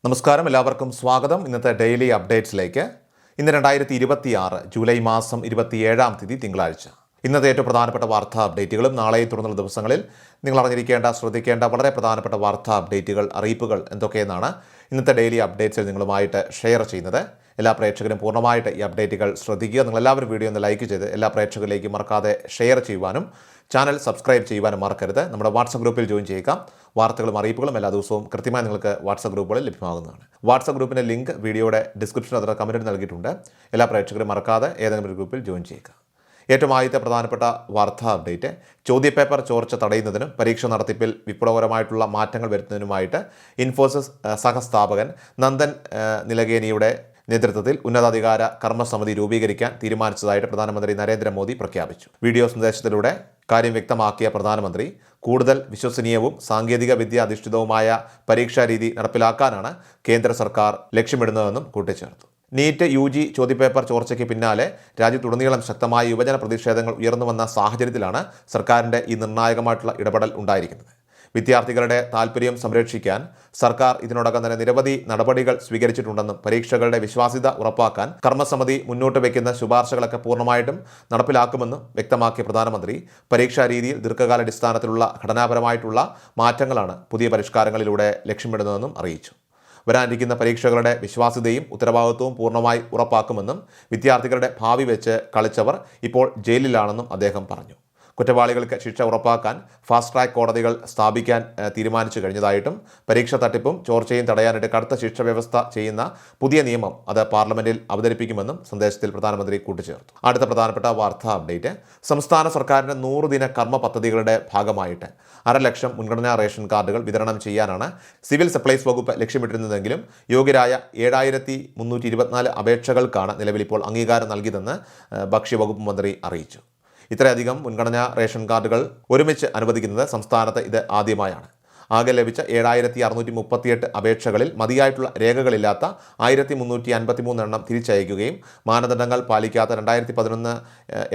നമസ്കാരം, എല്ലാവർക്കും സ്വാഗതം. ഇന്നത്തെ ഡെയിലി അപ്ഡേറ്റ്സിലേക്ക്. ഇന്ന് 2026 ജൂലൈ മാസം 27-ാം തീയതി തിങ്കളാഴ്ച. ഇന്നത്തെ ഏറ്റവും പ്രധാനപ്പെട്ട വാർത്താ അപ്ഡേറ്റുകളും നാളെയും തുടർന്നുള്ള ദിവസങ്ങളിൽ നിങ്ങൾ അറിഞ്ഞിരിക്കേണ്ട, ശ്രദ്ധിക്കേണ്ട വളരെ പ്രധാനപ്പെട്ട വാർത്താ അപ്ഡേറ്റുകൾ, അറിയിപ്പുകൾ എന്തൊക്കെയെന്നാണ് ഇന്നത്തെ ഡെയിലി അപ്ഡേറ്റ്സിൽ നിങ്ങളുമായിട്ട് ഷെയർ ചെയ്യുന്നത്. എല്ലാ പ്രേക്ഷകരും പൂർണ്ണമായിട്ട് ഈ അപ്ഡേറ്റുകൾ ശ്രദ്ധിക്കുക. നിങ്ങളെല്ലാവരും വീഡിയോ ഒന്ന് ലൈക്ക് ചെയ്ത് എല്ലാ പ്രേക്ഷകരിലേക്കും മറക്കാതെ ഷെയർ ചെയ്യുവാനും ചാനൽ സബ്സ്ക്രൈബ് ചെയ്യുവാനും മറക്കരുത്. നമ്മുടെ വാട്സപ്പ് ഗ്രൂപ്പിൽ ജോയിൻ ചെയ്യുക. വാർത്തകളും അറിയിപ്പുകളും എല്ലാ ദിവസവും കൃത്യമായി നിങ്ങൾക്ക് വാട്സപ്പ് ഗ്രൂപ്പുകളിൽ ലഭ്യമാകുന്നതാണ്. വാട്സപ്പ് ഗ്രൂപ്പിൻ്റെ ലിങ്ക് വീഡിയോയുടെ ഡിസ്ക്രിപ്ഷനിൽ അതിൽ കമൻറ്റ് നൽകിയിട്ടുണ്ട്. എല്ലാ പ്രേക്ഷകരും മറക്കാതെ ഏതെങ്കിലും ഒരു ഗ്രൂപ്പിൽ ജോയിൻ ചെയ്യുക. ഏറ്റവും ആദ്യത്തെ പ്രധാനപ്പെട്ട വാർത്താ അപ്ഡേറ്റ്, ചോദ്യപേപ്പർ ചോർച്ച തടയുന്നതിനും പരീക്ഷ നടത്തിപ്പിൽ വിപ്ലവകരമായിട്ടുള്ള മാറ്റങ്ങൾ വരുത്തുന്നതിനുമായിട്ട് ഇൻഫോസിസ് സഹസ്ഥാപകൻ നന്ദൻ നിലകേനിയുടെ നേതൃത്വത്തിൽ ഉന്നതാധികാര കർമ്മസമിതി രൂപീകരിക്കാൻ തീരുമാനിച്ചതായിട്ട് പ്രധാനമന്ത്രി നരേന്ദ്രമോദി പ്രഖ്യാപിച്ചു. വീഡിയോ സന്ദേശത്തിലൂടെ കാര്യം വ്യക്തമാക്കിയ പ്രധാനമന്ത്രി, കൂടുതൽ വിശ്വസനീയവും സാങ്കേതിക വിദ്യ അധിഷ്ഠിതവുമായ പരീക്ഷാ രീതി നടപ്പിലാക്കാനാണ് കേന്ദ്ര സർക്കാർ ലക്ഷ്യമിടുന്നതെന്നും കൂട്ടിച്ചേർത്തു. നീറ്റ് UG ചോദ്യപേപ്പർ ചോർച്ചയ്ക്ക് പിന്നാലെ രാജ്യത്തുടനീളം ശക്തമായ യുവജന പ്രതിഷേധങ്ങൾ ഉയർന്നു വന്ന സാഹചര്യത്തിലാണ് സർക്കാരിൻ്റെ ഈ നിർണായകമായിട്ടുള്ള ഇടപെടൽ ഉണ്ടായിരിക്കുന്നത്. വിദ്യാർത്ഥികളുടെ താൽപ്പര്യം സംരക്ഷിക്കാൻ സർക്കാർ ഇതിനോടകം തന്നെ നിരവധി നടപടികൾ സ്വീകരിച്ചിട്ടുണ്ടെന്നും പരീക്ഷകളുടെ വിശ്വാസ്യത ഉറപ്പാക്കാൻ കർമ്മസമിതി മുന്നോട്ട് വയ്ക്കുന്ന ശുപാർശകളൊക്കെ പൂർണ്ണമായിട്ടും നടപ്പിലാക്കുമെന്നും വ്യക്തമാക്കിയ പ്രധാനമന്ത്രി, പരീക്ഷാ രീതിയിൽ ദീർഘകാലാടിസ്ഥാനത്തിലുള്ള ഘടനാപരമായിട്ടുള്ള മാറ്റങ്ങളാണ് പുതിയ പരിഷ്കാരങ്ങളിലൂടെ ലക്ഷ്യമിടുന്നതെന്നും അറിയിച്ചു. വരാനിരിക്കുന്ന പരീക്ഷകളുടെ വിശ്വാസ്യതയും ഉത്തരവാദിത്വവും പൂർണ്ണമായി ഉറപ്പാക്കുമെന്നും വിദ്യാർത്ഥികളുടെ ഭാവി വെച്ച് കളിച്ചവർ ഇപ്പോൾ ജയിലിലാണെന്നും അദ്ദേഹം പറഞ്ഞു. കുറ്റവാളികൾക്ക് ശിക്ഷ ഉറപ്പാക്കാൻ ഫാസ്റ്റ് ട്രാക്ക് കോടതികൾ സ്ഥാപിക്കാൻ തീരുമാനിച്ചു കഴിഞ്ഞതായിട്ടും പരീക്ഷ തട്ടിപ്പും ചോർച്ചയും തടയാനായിട്ട് കടുത്ത ശിക്ഷ വ്യവസ്ഥ ചെയ്യുന്ന പുതിയ നിയമം അത് പാർലമെന്റിൽ അവതരിപ്പിക്കുമെന്നും സന്ദേശത്തിൽ പ്രധാനമന്ത്രി കൂട്ടിച്ചേർത്തു. അടുത്ത പ്രധാനപ്പെട്ട വാർത്താ അപ്ഡേറ്റ്, സംസ്ഥാന സർക്കാരിൻ്റെ 100 ദിന കർമ്മ പദ്ധതികളുടെ ഭാഗമായിട്ട് 1.5 ലക്ഷം മുൻഗണനാ റേഷൻ കാർഡുകൾ വിതരണം ചെയ്യാനാണ് സിവിൽ സപ്ലൈസ് വകുപ്പ് ലക്ഷ്യമിട്ടിരുന്നതെങ്കിലും യോഗ്യരായ 7324 അപേക്ഷകൾക്കാണ് നിലവിൽ ഇപ്പോൾ അംഗീകാരം നൽകിയതെന്ന് ഭക്ഷ്യവകുപ്പ് മന്ത്രി അറിയിച്ചു. ഇത്രയധികം മുൻഗണനാ റേഷൻ കാർഡുകൾ ഒരുമിച്ച് അനുവദിക്കുന്നത് സംസ്ഥാനത്ത് ഇത് ആദ്യമായാണ്. ആകെ ലഭിച്ച 7638 അപേക്ഷകളിൽ മതിയായിട്ടുള്ള രേഖകളില്ലാത്ത 1353 എണ്ണം തിരിച്ചയക്കുകയും മാനദണ്ഡങ്ങൾ പാലിക്കാത്ത 2011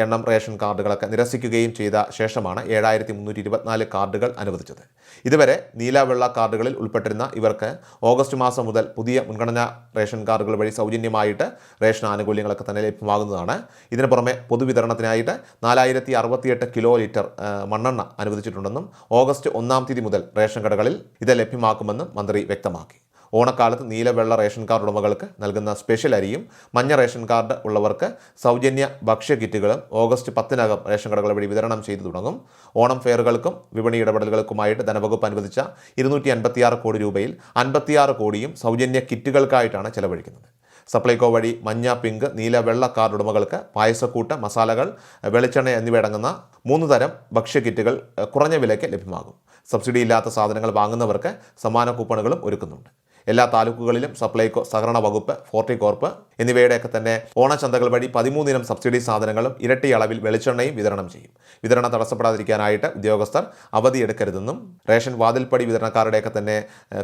എണ്ണം റേഷൻ കാർഡുകളൊക്കെ നിരസിക്കുകയും ചെയ്ത ശേഷമാണ് 7324 കാർഡുകൾ അനുവദിച്ചത്. ഇതുവരെ നീല വെള്ള കാർഡുകളിൽ ഉൾപ്പെട്ടിരുന്ന ഇവർക്ക് ഓഗസ്റ്റ് മാസം മുതൽ പുതിയ മുൻഗണനാ റേഷൻ കാർഡുകൾ വഴി സൗജന്യമായിട്ട് റേഷൻ ആനുകൂല്യങ്ങളൊക്കെ തന്നെ ലഭ്യമാകുന്നതാണ്. ഇതിന് പുറമെ പൊതുവിതരണത്തിനായിട്ട് 4068 കിലോ ലിറ്റർ മണ്ണെണ്ണ അനുവദിച്ചിട്ടുണ്ടെന്നും ഓഗസ്റ്റ് 1-ാം തീയതി മുതൽ റേഷൻ കടകളിൽ ഇത് ലഭ്യമാക്കുമെന്നും മന്ത്രി വ്യക്തമാക്കി. ഓണക്കാലത്ത് നീല വെള്ള റേഷൻ കാർഡ് ഉടമകൾക്ക് നൽകുന്ന സ്പെഷ്യൽ അരിയും മഞ്ഞ റേഷൻ കാർഡ് ഉള്ളവർക്ക് സൗജന്യ ഭക്ഷ്യ കിറ്റുകളും ഓഗസ്റ്റ് 10-നകം റേഷൻ കടകൾ വഴി വിതരണം ചെയ്തു തുടങ്ങും. ഓണം ഫെയറുകൾക്കും വിപണി ഇടപെടലുകൾക്കുമായിട്ട് ധനവകുപ്പ് അനുവദിച്ച 256 കോടി രൂപയിൽ 56 കോടിയും സൗജന്യ കിറ്റുകൾക്കായിട്ടാണ് ചെലവഴിക്കുന്നത്. സപ്ലൈകോ വഴി മഞ്ഞ, പിങ്ക്, നീല, വെള്ള കാർഡ് ഉടമകൾക്ക് പായസക്കൂട്ട്, മസാലകൾ, വെളിച്ചെണ്ണ എന്നിവയടങ്ങുന്ന 3 തരം ഭക്ഷ്യ കിറ്റുകൾ കുറഞ്ഞ വിലയ്ക്ക് ലഭ്യമാകും. സബ്സിഡി ഇല്ലാത്ത സാധനങ്ങൾ വാങ്ങുന്നവർക്ക് സമ്മാന കൂപ്പണുകളും ഒരുക്കുന്നുണ്ട്. എല്ലാ താലൂക്കുകളിലും സപ്ലൈകോ, സഹകരണ വകുപ്പ്, ഫോർട്ടികോർപ്പ് എന്നിവയുടെയൊക്കെ തന്നെ ഓണച്ചന്തകൾ വഴി 13 ഇനം സബ്സിഡി സാധനങ്ങളും ഇരട്ടി അളവിൽ വെളിച്ചെണ്ണയും വിതരണം ചെയ്യും. വിതരണം തടസ്സപ്പെടാതിരിക്കാനായിട്ട് ഉദ്യോഗസ്ഥർ അവധിയെടുക്കരുതെന്നും റേഷൻ വാതിൽപ്പടി വിതരണക്കാരുടെയൊക്കെ തന്നെ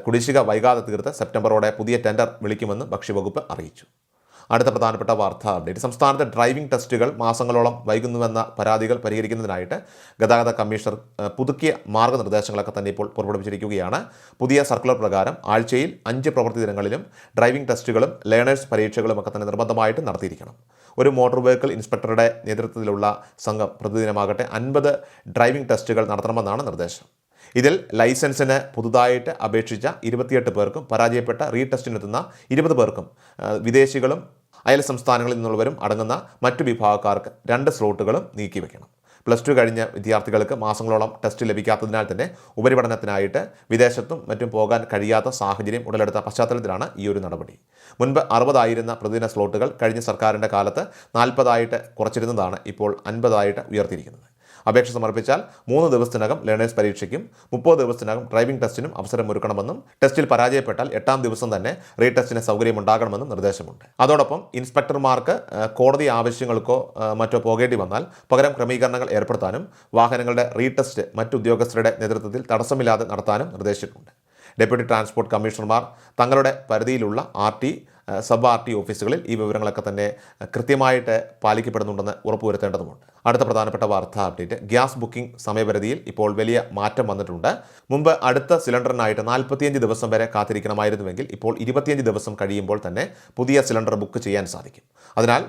കുടിശ്ശിക വൈകാതെ തീർത്ത് സെപ്റ്റംബറോടെ പുതിയ ടെൻഡർ വിളിക്കുമെന്നും ഭക്ഷ്യവകുപ്പ് അറിയിച്ചു. അടുത്ത പ്രധാനപ്പെട്ട വാർത്താ അപ്ഡേറ്റ്, സംസ്ഥാനത്തെ ഡ്രൈവിംഗ് ടെസ്റ്റുകൾ മാസങ്ങളോളം വൈകുന്നുവെന്ന പരാതികൾ പരിഹരിക്കുന്നതിനായിട്ട് ഗതാഗത കമ്മീഷണർ പുതുക്കിയ മാർഗ്ഗനിർദ്ദേശങ്ങളൊക്കെ തന്നെ ഇപ്പോൾ പുറപ്പെടുവിച്ചിരിക്കുകയാണ്. പുതിയ സർക്കുലർ പ്രകാരം ആഴ്ചയിൽ 5 പ്രവൃത്തി ദിനങ്ങളിലും ഡ്രൈവിംഗ് ടെസ്റ്റുകളും ലേണേഴ്സ് പരീക്ഷകളും ഒക്കെ തന്നെ നിർബന്ധമായിട്ട് നടത്തിയിരിക്കണം. ഒരു മോട്ടോർ വെഹിക്കിൾ ഇൻസ്പെക്ടറുടെ നേതൃത്വത്തിലുള്ള സംഘം പ്രതിദിനമാകട്ടെ 50 ഡ്രൈവിംഗ് ടെസ്റ്റുകൾ നടത്തണമെന്നാണ് നിർദ്ദേശം. ഇതിൽ ലൈസൻസിന് പുതുതായിട്ട് അപേക്ഷിച്ച 28 പേർക്കും പരാജയപ്പെട്ട റീടെസ്റ്റിനെത്തുന്ന 20 പേർക്കും വിദേശികളും അയൽ സംസ്ഥാനങ്ങളിൽ നിന്നുള്ളവരും അടങ്ങുന്ന മറ്റു വിഭാഗക്കാർക്ക് 2 സ്ലോട്ടുകളും നീക്കിവെക്കണം. +2 കഴിഞ്ഞ വിദ്യാർത്ഥികൾക്ക് മാസങ്ങളോളം ടെസ്റ്റ് ലഭിക്കാത്തതിനാൽ തന്നെ ഉപരിപഠനത്തിനായിട്ട് വിദേശത്തും മറ്റും പോകാൻ കഴിയാത്ത സാഹചര്യം ഉടലെടുത്ത പശ്ചാത്തലത്തിലാണ് ഈ ഒരു നടപടി. മുൻപ് 60 ആയിരുന്ന പ്രതിദിന സ്ലോട്ടുകൾ കഴിഞ്ഞ സർക്കാരിൻ്റെ കാലത്ത് 40 കുറച്ചിരുന്നതാണ് ഇപ്പോൾ 50 ഉയർത്തിയിരിക്കുന്നത്. അപേക്ഷ സമർപ്പിച്ചാൽ 3 ദിവസത്തിനകം ലേണേഴ്സ് പരീക്ഷയ്ക്കും 30 ദിവസത്തിനകം ഡ്രൈവിംഗ് ടെസ്റ്റിനും അവസരമൊരുക്കണമെന്നും ടെസ്റ്റിൽ പരാജയപ്പെട്ടാൽ 8-ാം ദിവസം തന്നെ റീടെസ്റ്റിന് സൗകര്യമുണ്ടാകണമെന്നും നിർദ്ദേശമുണ്ട്. അതോടൊപ്പം ഇൻസ്പെക്ടർമാർക്ക് കോടതി ആവശ്യങ്ങൾക്കോ മറ്റോ പോകേണ്ടി വന്നാൽ പകരം ക്രമീകരണങ്ങൾ ഏർപ്പെടുത്താനും വാഹനങ്ങളുടെ റീടെസ്റ്റ് മറ്റു ഉദ്യോഗസ്ഥരുടെ നേതൃത്വത്തിൽ തടസ്സമില്ലാതെ നടത്താനും നിർദ്ദേശിച്ചിട്ടുണ്ട്. ഡെപ്യൂട്ടി ട്രാൻസ്പോർട്ട് കമ്മീഷണർമാർ തങ്ങളുടെ പരിധിയിലുള്ള RT, സബ് RT ഓഫീസുകളിൽ ഈ വിവരങ്ങളൊക്കെ തന്നെ കൃത്യമായിട്ട് പാലിക്കപ്പെടുന്നുണ്ടെന്ന് ഉറപ്പുവരുത്തേണ്ടതുണ്ട്. അടുത്ത പ്രധാനപ്പെട്ട വാർത്താ അപ്ഡേറ്റ്, ഗ്യാസ് ബുക്കിംഗ് സമയപരിധിയിൽ ഇപ്പോൾ വലിയ മാറ്റം വന്നിട്ടുണ്ട്. മുമ്പ് അടുത്ത സിലിണ്ടറിനായിട്ട് 45 ദിവസം വരെ കാത്തിരിക്കണമായിരുന്നുവെങ്കിൽ ഇപ്പോൾ 25 ദിവസം കഴിയുമ്പോൾ തന്നെ പുതിയ സിലിണ്ടർ ബുക്ക് ചെയ്യാൻ സാധിക്കും. അതിനാൽ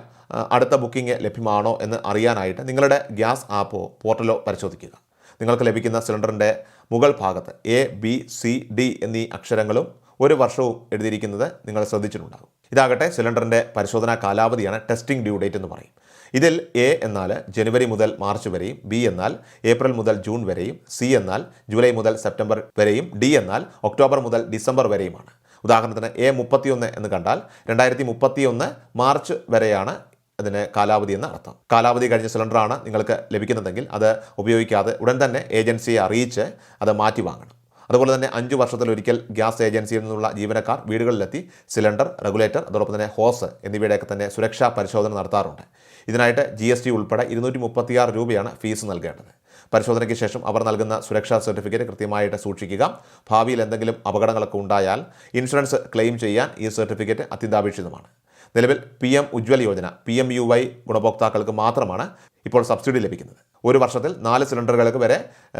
അടുത്ത ബുക്കിംഗ് ലഭ്യമാണോ എന്ന് അറിയാനായിട്ട് നിങ്ങളുടെ ഗ്യാസ് ആപ്പോ പോർട്ടലോ പരിശോധിക്കുക. നിങ്ങൾക്ക് ലഭിക്കുന്ന സിലിണ്ടറിൻ്റെ മുകൾ ഭാഗത്ത് ABCD എന്നീ അക്ഷരങ്ങളും ഒരു വർഷവും എഴുതിയിരിക്കുന്നത് നിങ്ങൾ ശ്രദ്ധിച്ചിട്ടുണ്ടാകും. ഇതാകട്ടെ സിലിണ്ടറിൻ്റെ പരിശോധനാ കാലാവധിയാണ്, ടെസ്റ്റിംഗ് ഡ്യൂ ഡേറ്റ് എന്ന് പറയും. ഇതിൽ A എന്നാൽ ജനുവരി മുതൽ മാർച്ച് വരെയും, B എന്നാൽ ഏപ്രിൽ മുതൽ ജൂൺ വരെയും, C എന്നാൽ ജൂലൈ മുതൽ സെപ്റ്റംബർ വരെയും, D എന്നാൽ ഒക്ടോബർ മുതൽ ഡിസംബർ വരെയുമാണ്. ഉദാഹരണത്തിന് A31 എന്ന് കണ്ടാൽ 2031 മാർച്ച് വരെയാണ് അതിന് കാലാവധി എന്ന അർത്ഥം. കാലാവധി കഴിഞ്ഞ സിലിണ്ടറാണ് നിങ്ങൾക്ക് ലഭിക്കുന്നതെങ്കിൽ അത് ഉപയോഗിക്കാതെ ഉടൻ തന്നെ ഏജൻസിയെ അറിയിച്ച് അത് മാറ്റി വാങ്ങണം. അതുപോലെ തന്നെ 5 വർഷത്തിലൊരിക്കൽ ഗ്യാസ് ഏജൻസിയിൽ നിന്നുള്ള ജീവനക്കാർ വീടുകളിലെത്തി സിലിണ്ടർ, റെഗുലേറ്റർ, അതോടൊപ്പം തന്നെ ഹോസ് എന്നിവയുടെയൊക്കെ തന്നെ സുരക്ഷാ പരിശോധന നടത്താറുണ്ട്. ഇതിനായിട്ട് GST ഉൾപ്പെടെ 236 രൂപയാണ് ഫീസ് നൽകേണ്ടത്. പരിശോധനയ്ക്ക് ശേഷം അവർ നൽകുന്ന സുരക്ഷാ സർട്ടിഫിക്കറ്റ് കൃത്യമായിട്ട് സൂക്ഷിക്കുക. ഭാവിയിൽ എന്തെങ്കിലും അപകടങ്ങളൊക്കെ ഉണ്ടായാൽ ഇൻഷുറൻസ് ക്ലെയിം ചെയ്യാൻ ഈ സർട്ടിഫിക്കറ്റ് അത്യന്താപേക്ഷിതമാണ്. നിലവിൽ PM ഉജ്ജ്വൽ യോജന PMUY ഗുണഭോക്താക്കൾക്ക് മാത്രമാണ് ഇപ്പോൾ സബ്സിഡി ലഭിക്കുന്നത്. ഒരു വർഷത്തിൽ 4 സിലിണ്ടറുകൾക്ക് വരെ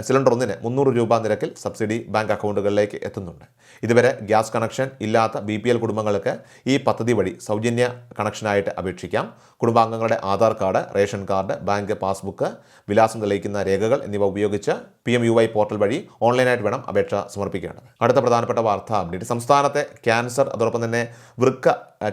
സിലിണ്ടർ ഒന്നിന് 300 രൂപ നിരക്കിൽ സബ്സിഡി ബാങ്ക് അക്കൗണ്ടുകളിലേക്ക് എത്തുന്നുണ്ട്. ഇതുവരെ ഗ്യാസ് കണക്ഷൻ ഇല്ലാത്ത BPL കുടുംബങ്ങൾക്ക് ഈ പദ്ധതി വഴി സൗജന്യ കണക്ഷനായിട്ട് അപേക്ഷിക്കാം. കുടുംബാംഗങ്ങളുടെ Aadhaar card, ration card, bank passbook, വിലാസം തെളിയിക്കുന്ന രേഖകൾ എന്നിവ ഉപയോഗിച്ച് PMUY പോർട്ടൽ വഴി ഓൺലൈനായിട്ട് വേണം അപേക്ഷ സമർപ്പിക്കേണ്ടത്. അടുത്ത പ്രധാനപ്പെട്ട വാർത്താ അപ്ഡേറ്റ്, സംസ്ഥാനത്തെ ക്യാൻസർ അതോടൊപ്പം തന്നെ വൃക്ക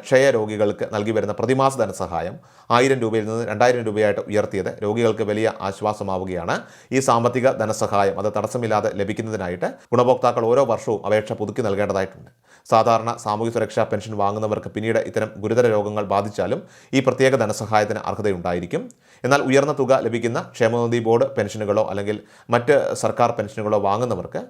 ക്ഷയ രോഗികൾക്ക് നൽകി വരുന്ന പ്രതിമാസ ധനസഹായം 1000 രൂപയിൽ നിന്ന് 2000 രൂപയായിട്ട് ഉയർത്തിയത് രോഗികൾക്ക് വലിയ ആശ്വാസമാവുകയാണ്. ഈ സാമ്പത്തിക ധനസഹായം അത് തടസ്സമില്ലാതെ ലഭിക്കുന്നതിനായിട്ട് ഗുണഭോക്താക്കൾ ഓരോ വർഷവും അപേക്ഷ പുതുക്കി നൽകേണ്ടതായിട്ടുണ്ട്. സാധാരണ സാമൂഹ്യ സുരക്ഷാ പെൻഷൻ വാങ്ങുന്നവർക്ക് പിന്നീട് ഇത്തരം ഗുരുതര രോഗങ്ങൾ ബാധിച്ചാലും ഈ പ്രത്യേക ധനസഹായത്തിന് അർഹതയുണ്ടായിരിക്കും. എന്നാൽ ഉയർന്ന തുക ലഭിക്കുന്ന ക്ഷേമനിധി ബോർഡ് പെൻഷനുകളോ അല്ലെങ്കിൽ മറ്റ് സർക്കാർ പെൻഷനുകളോ വാങ്ങുന്നവർക്ക്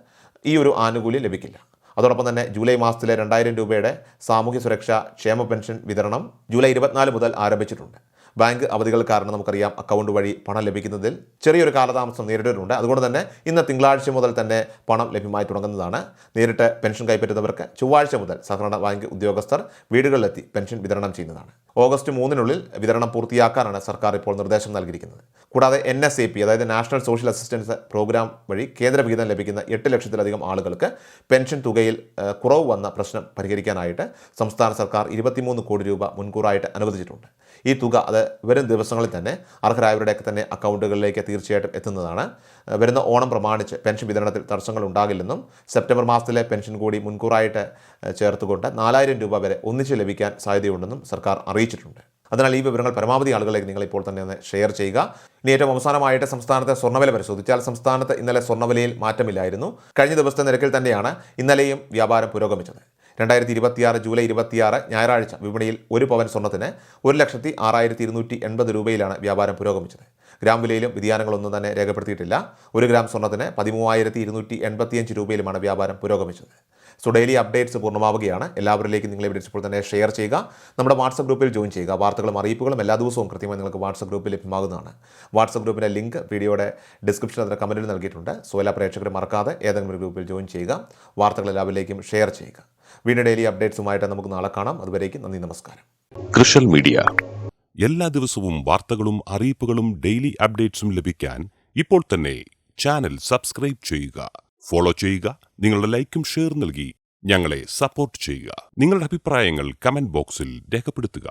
ഈ ഒരു ആനുകൂല്യം ലഭിക്കില്ല. അതോടൊപ്പം തന്നെ ജൂലൈ മാസത്തിലെ 2000 രൂപയുടെ സാമൂഹ്യ സുരക്ഷാ ക്ഷേമ പെൻഷൻ വിതരണം ജൂലൈ 24 മുതൽ ആരംഭിച്ചിട്ടുണ്ട്. ബാങ്ക് അവധികൾ കാരണം നമുക്കറിയാം അക്കൗണ്ട് വഴി പണം ലഭിക്കുന്നതിൽ ചെറിയൊരു കാലതാമസം നേരിട്ടിട്ടുണ്ട്. അതുകൊണ്ട് തന്നെ ഇന്ന് തിങ്കളാഴ്ച മുതൽ തന്നെ പണം ലഭ്യമായി തുടങ്ങുന്നതാണ്. നേരിട്ട് പെൻഷൻ കൈപ്പറ്റുന്നവർക്ക് ചൊവ്വാഴ്ച മുതൽ സഹകരണ ബാങ്ക് ഉദ്യോഗസ്ഥർ വീടുകളിലെത്തി പെൻഷൻ വിതരണം ചെയ്യുന്നതാണ്. ഓഗസ്റ്റ് 3-നുള്ളിൽ വിതരണം പൂർത്തിയാക്കാനാണ് സർക്കാർ ഇപ്പോൾ നിർദ്ദേശം നൽകിയിരിക്കുന്നത്. കൂടാതെ NSAP അതായത് നാഷണൽ സോഷ്യൽ അസിസ്റ്റൻസ് പ്രോഗ്രാം വഴി കേന്ദ്ര വിഹിതം ലഭിക്കുന്ന 8 ലക്ഷത്തിലധികം ആളുകൾക്ക് പെൻഷൻ തുകയിൽ കുറവ് വന്ന പ്രശ്നം പരിഹരിക്കാനായിട്ട് സംസ്ഥാന സർക്കാർ 23 കോടി രൂപ മുൻകൂറായിട്ട് അനുവദിച്ചിട്ടുണ്ട്. ഈ തുക അത് വരും ദിവസങ്ങളിൽ തന്നെ അർഹരായവരുടെയൊക്കെ തന്നെ അക്കൗണ്ടുകളിലേക്ക് തീർച്ചയായിട്ടും എത്തുന്നതാണ്. വരുന്ന ഓണം പ്രമാണിച്ച് പെൻഷൻ വിതരണത്തിൽ തടസ്സങ്ങൾ ഉണ്ടാകില്ലെന്നും സെപ്റ്റംബർ മാസത്തിലെ പെൻഷൻ കൂടി മുൻകൂറായിട്ട് ചേർത്തുകൊണ്ട് 4000 രൂപ വരെ ഒന്നിച്ച് ലഭിക്കാൻ സാധ്യതയുണ്ടെന്നും സർക്കാർ അറിയിച്ചിട്ടുണ്ട്. അതിനാൽ ഈ വിവരങ്ങൾ പരമാവധി ആളുകളിലേക്ക് നിങ്ങൾ ഇപ്പോൾ തന്നെ ഒന്ന് ഷെയർ ചെയ്യുക. ഇനി ഏറ്റവും അവസാനമായിട്ട് സംസ്ഥാനത്തെ സ്വർണ്ണവില പരിശോധിച്ചാൽ സംസ്ഥാനത്ത് ഇന്നലെ സ്വർണ്ണവിലയിൽ മാറ്റമില്ലായിരുന്നു. കഴിഞ്ഞ ദിവസത്തെ നിരക്കിൽ തന്നെയാണ് ഇന്നലെയും വ്യാപാരം പുരോഗമിച്ചത്. 2026 ജൂലൈ 26 ഞായറാഴ്ച വിപണിയിൽ 1 പവൻ സ്വർണ്ണത്തിന് 1,06,280 രൂപയിലാണ് വ്യാപാരം പുരോഗമിച്ചത്. ഗ്രാം വിലയിലും വ്യതിയാനങ്ങളൊന്നും തന്നെ രേഖപ്പെടുത്തിയിട്ടില്ല. 1 ഗ്രാം സ്വർണ്ണത്തിന് 13,285 രൂപയിലുമാണ് വ്യാപാരം പുരോഗമിച്ചത്. സോ ഡെയിലി അപ്ഡേറ്റ്സ് പൂർണ്ണമാവുകയാണ്. എല്ലാവരിലേക്കും നിങ്ങൾ ഇവിടെ ഇപ്പോൾ തന്നെ ഷെയർ ചെയ്യുക. നമ്മുടെ വാട്സപ്പ് ഗ്രൂപ്പിൽ ജോയിൻ ചെയ്യുക. വാർത്തകളും അറിയിപ്പുകളും എല്ലാ ദിവസവും കൃത്യമായി നിങ്ങൾക്ക് വാട്സപ്പ് ഗ്രൂപ്പിൽ ലഭ്യമാകുന്നതാണ്. വാട്സപ്പ് ഗ്രൂപ്പിൻ്റെ ലിങ്ക് വീഡിയോയുടെ ഡിസ്ക്രിപ്ഷനിൽ അതിൻ്റെ കമൻറ്റിൽ നൽകിയിട്ടുണ്ട്. സോ എല്ലാ പ്രേക്ഷകരും മറക്കാതെ ഏതെങ്കിലും ഒരു ഗ്രൂപ്പിൽ ജോയിൻ ചെയ്യുക. വാർത്തകൾ എല്ലാവരിലേക്കും ഷെയർ ചെയ്യുക. വീഡിയോ ഡെയിലി അപ്ഡേറ്റ്സുമായിട്ട് നമുക്ക് നാളെ കാണാം. അതുവരേക്കും നന്ദി, നമസ്കാരം. കൃഷൽ മീഡിയ എല്ലാ ദിവസവും വാർത്തകളും അറിയിപ്പുകളും ഡെയിലി അപ്ഡേറ്റ്സും ലഭിക്കാൻ ഇപ്പോൾ തന്നെ ചാനൽ സബ്സ്ക്രൈബ് ചെയ്യുക, ഫോളോ ചെയ്യുക. നിങ്ങളുടെ ലൈക്കും ഷെയർ നൽകി ഞങ്ങളെ സപ്പോർട്ട് ചെയ്യുക. നിങ്ങളുടെ അഭിപ്രായങ്ങൾ കമന്റ് ബോക്സിൽ രേഖപ്പെടുത്തുക.